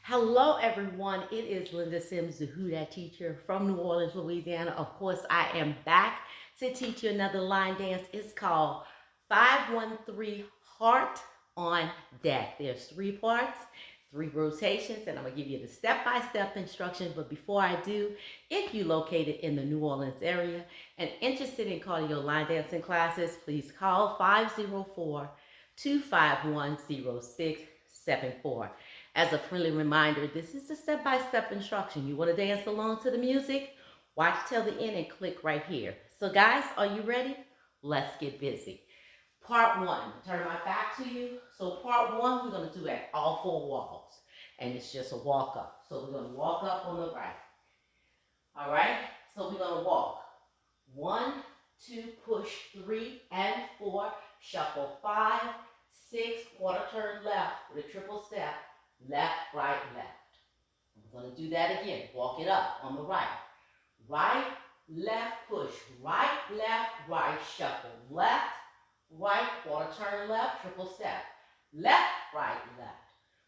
Hello, everyone. It is Linda Sims, the Who Dat teacher from New Orleans, Louisiana. Of course, I am back to teach you another line dance. It's called 513 Heart on Deck. There's three parts, three rotations, and I'm going to give you the step-by-step instruction. But before I do, if you're located in the New Orleans area and interested in cardio line dancing classes, please call 504-251-0674. As a friendly reminder, this is the step-by-step instruction. You want to dance along to the music? Watch till the end and click right here. So guys, are you ready? Let's get busy. Part one, turn my back to you. So part one, we're going to do at all four walls. And it's just a walk up. So we're going to walk up on the right. All right? So we're going to walk. 1, 2, push 3 and 4, shuffle 5, 6, quarter turn left with a triple step. Left, right, left. I'm going to do that again. Walk it up on the right. Right, left, push. Right, right, shuffle. Left, right, quarter turn left, triple step. Left, right, left.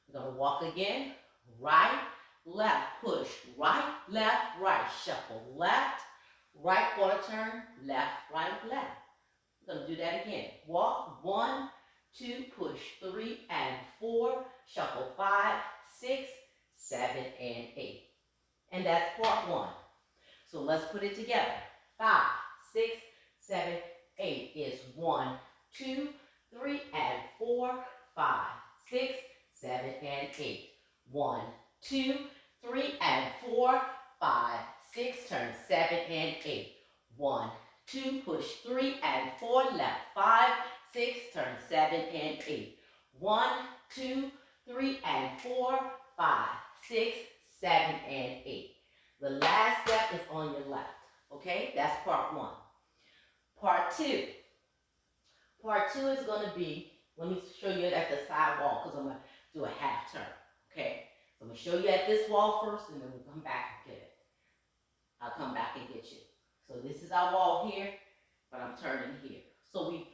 We're going to walk again. Right, left, push. Right, right, shuffle. Left, right, quarter turn, left, left. We're going to do that again. Walk. 1, 2, push 3 and 4, shuffle 5, 6, 7, and 8. And that's part one. So let's put it together. 5, 6, 7, 8 is 1, 2, 3, and 4, 5, 6, 7, and 8. 1, 2, 3, and 4, 5, 6, turn 7 and 8. 1, 2, push 3 and 4, left 5, 6, turn 7 and 8. 1, 2, 3 and 4, 5, 6, 7, and 8. The last step is on your left. Okay, that's part one. Part two. Part two is going to be, let me show you it at the side wall because I'm going to do a half turn. Okay, so I'm going to show you at this wall first and then we'll come back and get it. I'll come back and get you. So this is our wall here, but I'm turning here. So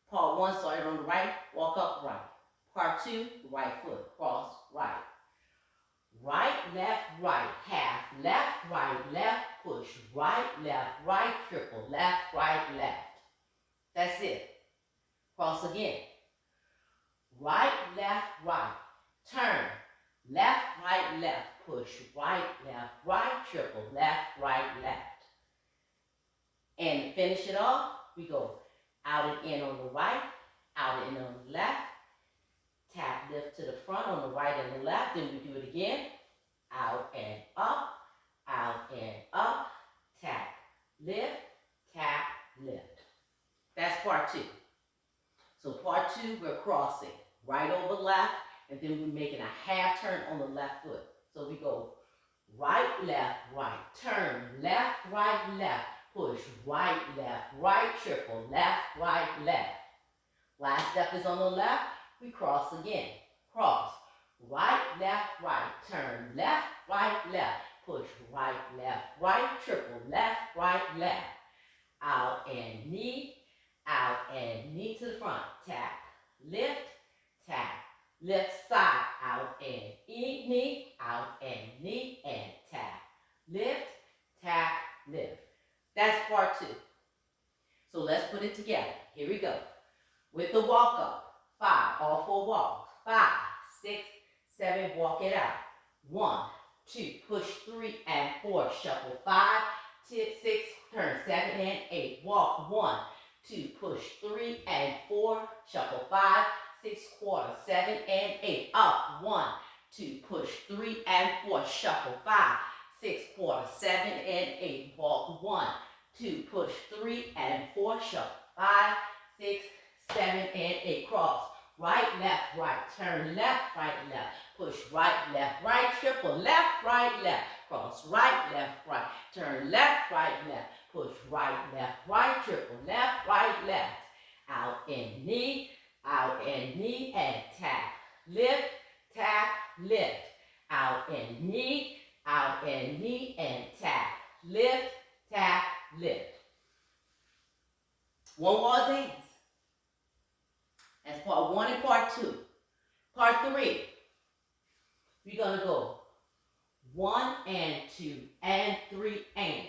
part one started on the right, walk up right. Part two, right foot, cross, right. Right, left, half, left, left, push, right, triple, left, left. That's it. Cross again. Right, turn, left, push, right, triple, left, left. And to finish it off, we go out and in on the right, out and in on the left, tap, lift to the front on the right and the left, then we do it again, out and up, tap, lift. That's part two. So part two, we're crossing right over left, and then we're making a half turn on the left foot. So we go right, turn, left, push, right, triple, left, left. Last step is on the left, we cross again. Cross, right, turn, left, push, right, triple, left, left. Out and knee to the front. Tap, lift, side, out and knee, and tap, lift. That's part two. So let's put it together. Here we go. With the walk up, 5, all 4 walks. 5, 6, 7, walk it out. 1, 2, push 3 and 4, shuffle 5, 6, turn 7 and 8. Walk 1, 2, push 3 and 4, shuffle 5, 6, quarter, 7 and 8. Up 1, 2, push 3 and 4, shuffle 5, 6, quarter, 7 and 8. Walk 1, 2, push 3 and 4, shuffle 5, 6, 7 and 8. Cross. Right, turn left, push right, triple, left, cross, right, turn left, push right, triple, left, out and knee, and tap, lift, out and knee, and tap, lift. One wall dance. That's part one and part two. Part three, we're going to go 1 and 2 and 3 and.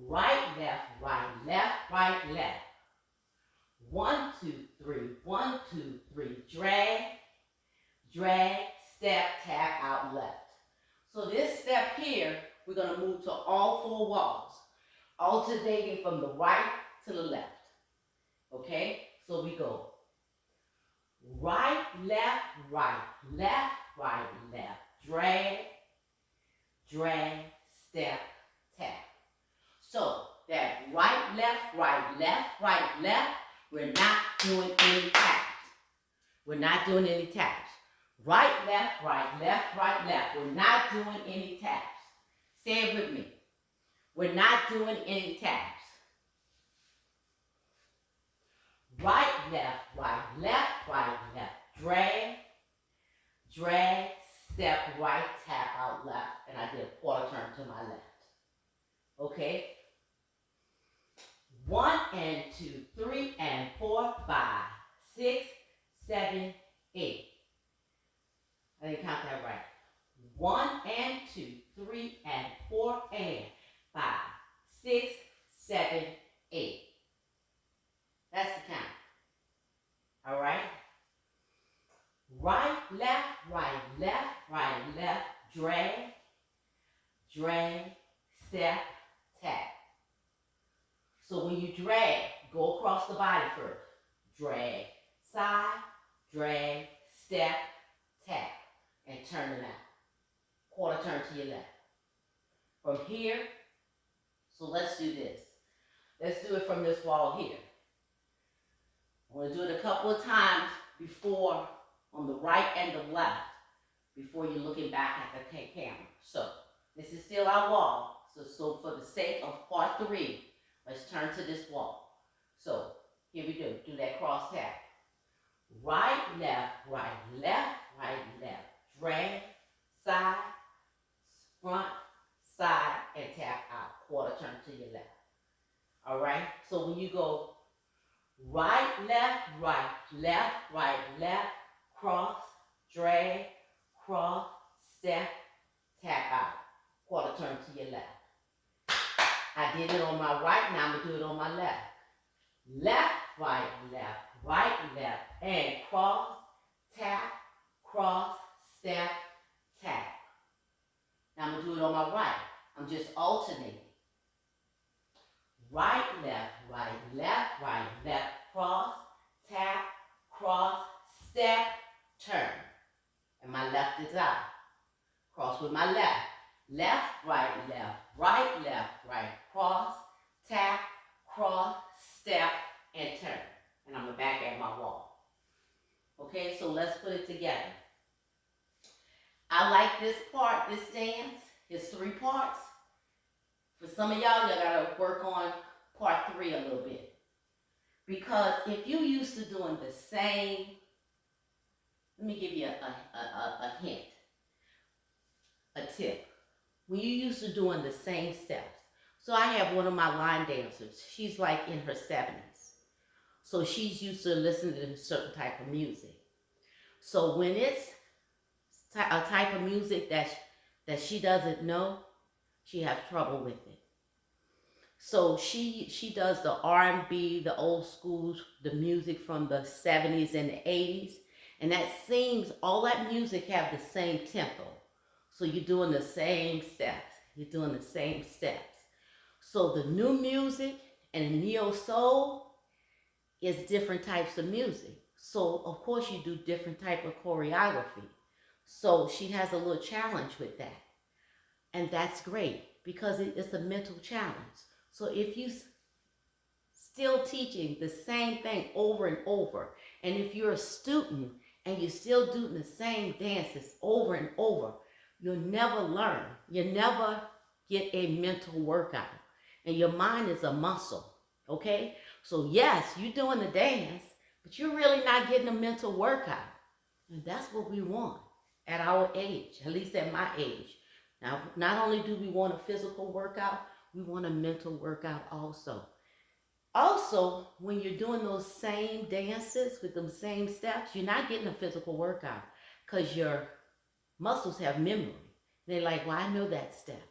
Right, left, right, left, right, left. 1, 2, 3, 1, 2, 3. Drag, drag, step, tap, out, left. So this step here, we're going to move to all 4 walls, alternating from the right to the left. Okay? So we go right, left, right, left, right, left. Drag, drag, step, tap. So that right, left, right, left, we're not doing any taps. We're not doing any taps. Right, left, right, left. We're not doing any taps. Say it with me. We're not doing any taps. Right, left, left. Drag, drag, step, right, tap, out, left. And I did a quarter turn to my left. Okay? 1 and 2, 3 and 4, 5, 6, 7, 8. I didn't count that right. 1 and 2, 3 and 4 and 5, 6, 7, 8. That's the count. All right? Right, left, drag, drag, step, tap. So when you drag, go across the body first. Drag, side, drag, step, tap, and turn it out. Quarter turn to your left. From here, so let's do this. Let's do it from this wall here. I'm going to do it a couple of times before, on the right and the left, before you're looking back at the camera. So, this is still our wall. So for the sake of part 3, let's turn to this wall. So, here we go. Do that cross tap. Right, left, left. Drag, side, front, side, and tap out. Quarter turn to your left. All right? So when you go right, left, left, cross, drag, cross, step, tap out. Quarter turn to your left. I did it on my right, now I'm going to do it on my left. Left, left, and cross, tap, cross, step, tap. Now I'm going to do it on my right. I'm just alternating. Right, left, cross, tap, cross, step, turn. And my left is out. Cross with my left. Left, right, cross, tap, cross, step, and turn. And I'm back at my wall. Okay, so let's put it together. I like this part, this dance. It's 3 parts. For some of y'all gotta work on part 3 a little bit. Because if you used to doing the same, let me give you a hint, a tip. When you used to doing the same steps. So I have one of my line dancers. She's like in her 70s. So she's used to listening to a certain type of music. So when it's a type of music that she doesn't know, she has trouble with it. So she does the R&B, the old school, the music from the 70s and the 80s. And that seems, all that music have the same tempo. So you're doing the same steps. You're doing the same steps. So the new music and the neo soul is different types of music. So of course you do different type of choreography. So she has a little challenge with that. And that's great because it's a mental challenge. So if you still teaching the same thing over and over, and if you're a student and you're still doing the same dances over and over, you'll never learn. You'll never get a mental workout. And your mind is a muscle, okay? So yes, you're doing the dance, but you're really not getting a mental workout. And that's what we want at our age, at least at my age. Now, not only do we want a physical workout, we want a mental workout also. Also, when you're doing those same dances with them same steps, you're not getting a physical workout because your muscles have memory. They're like, well, I know that step.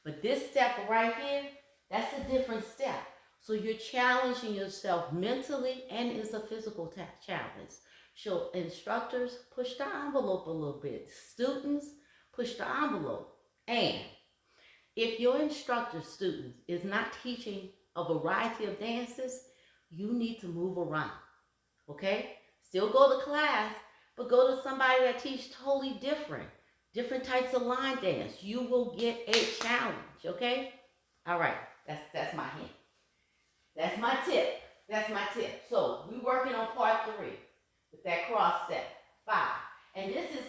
But this step right here, that's a different step. So you're challenging yourself mentally, and it's a physical challenge. So instructors, push the envelope a little bit. Students, push the envelope. And if your instructor, students, is not teaching a variety of dances, you need to move around. Okay? Still go to class, but go to somebody that teaches totally different types of line dance. You will get a challenge. Okay? All right. That's my hint. That's my tip. That's my tip. So we're working on part 3 with that cross step. 5. And this is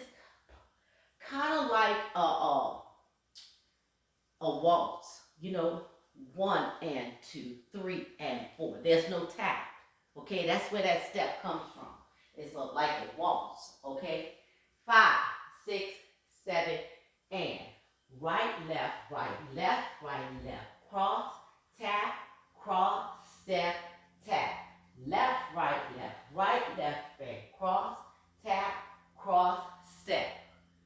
kind of like a waltz. You know, 1 and 2, 3 and 4. There's no tap. Okay, that's where that step comes from. It's like a waltz. Okay, 5, 6, 7, and right, left, right, left, right, left. Cross, tap, cross, step, tap. Left, right, back. Cross, tap, cross, step.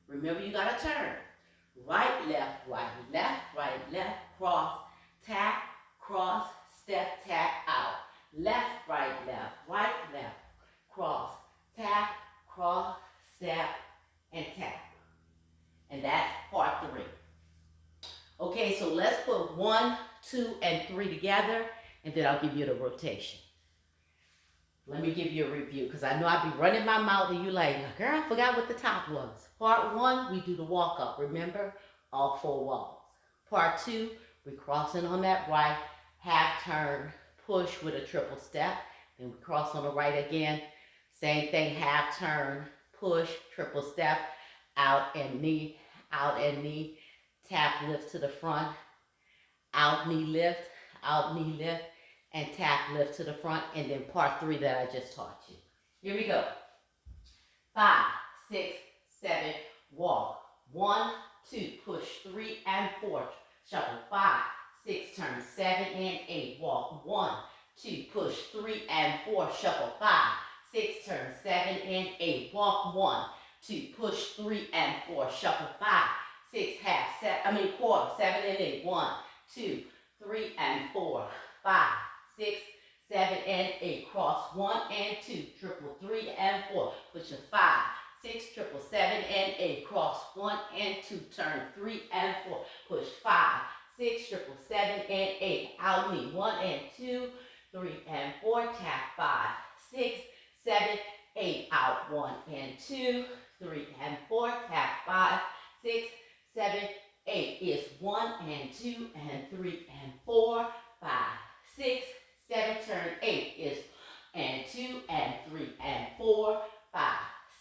Remember, you gotta turn. Right, left, cross, tap, cross, step, tap, out. Left, right, cross, tap, cross, step, and tap. And that's part 3. Okay, so let's put 1, 2, and 3 together, and then I'll give you the rotation. Let me give you a review, because I know I'll be running my mouth, and you're like, girl, I forgot what the top was. Part 1, we do the walk up, remember? All 4 walls. Part 2, we're crossing on that right, half turn, push with a triple step. Then we cross on the right again. Same thing, half turn, push, triple step, out and knee, tap, lift to the front, out, knee, lift, and tap, lift to the front, and then part 3 that I just taught you. Here we go. 5, 6, 7, walk. 1, 2, push, 3 and 4, shuffle. 5, 6, turn, 7 and 8, walk. 1, 2, push, 3 and 4, shuffle. 5, 6, turn, 7 and 8, walk. 1, 2, push, 3 and 4, shuffle. 5, 6, quarter, 7 and 8, 1, 2, 3 and 4, 5, 6, 7 and 8, cross. 1 and 2, triple, 3 and 4, push a 5, 6, triple, 7 and 8, cross. 1 and 2, turn, 3 and 4, push 5, 6, triple, 7 and 8, out, knee, 1 and 2, 3 and 4, tap, 5, 6, 7, 8, out, 1 and 2, 3 and 4, tap, 5, 6, 7, 8 is 1 and 2 and 3 and 4, 5, 6, 7, turn, 8 is and 2 and 3 and 4, 5,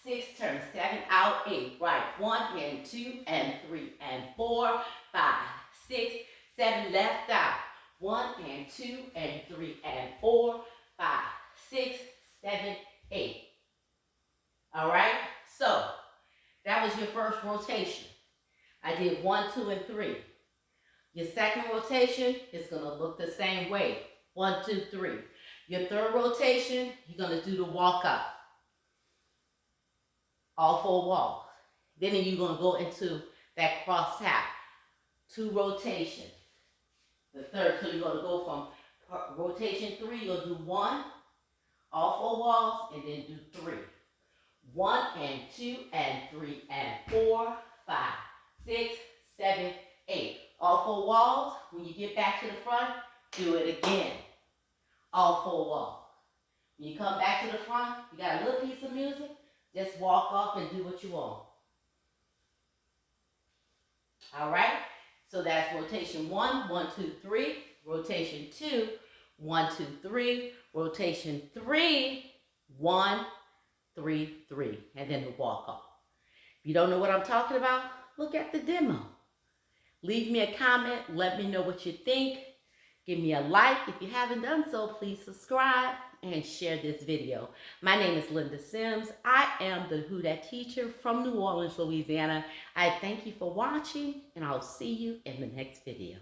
6, turn, 7, out, 8, right, 1 and 2 and 3 and 4, 5, 6, 7, left out, 1 and 2 and 3 and 4, 5, 6, 7, 8. All right, so that was your first rotation. I did 1, 2, and 3. Your second rotation is going to look the same way. 1, 2, 3. Your third rotation, you're going to do the walk up. All 4 walks. Then you're going to go into that cross tap. 2 rotations. The third, so you're going to go from rotation 3, you'll do 1, all 4 walls, and then do 3. 1 and 2 and 3 and 4, 5, 6, 7, 8. All 4 walls. When you get back to the front, do it again. All 4 walls. When you come back to the front, you got a little piece of music, just walk off and do what you want. All right? So that's rotation 1, 1, 2, 3. Rotation 2, 1, 2, 3. Rotation 3, 1, 3, 3. And then the walk off. If you don't know what I'm talking about, look at the demo. Leave me a comment. Let me know what you think. Give me a like. If you haven't done so, please subscribe and share this video. My name is Linda Sims. I am the Who Dat teacher from New Orleans, Louisiana. I thank you for watching, and I'll see you in the next video.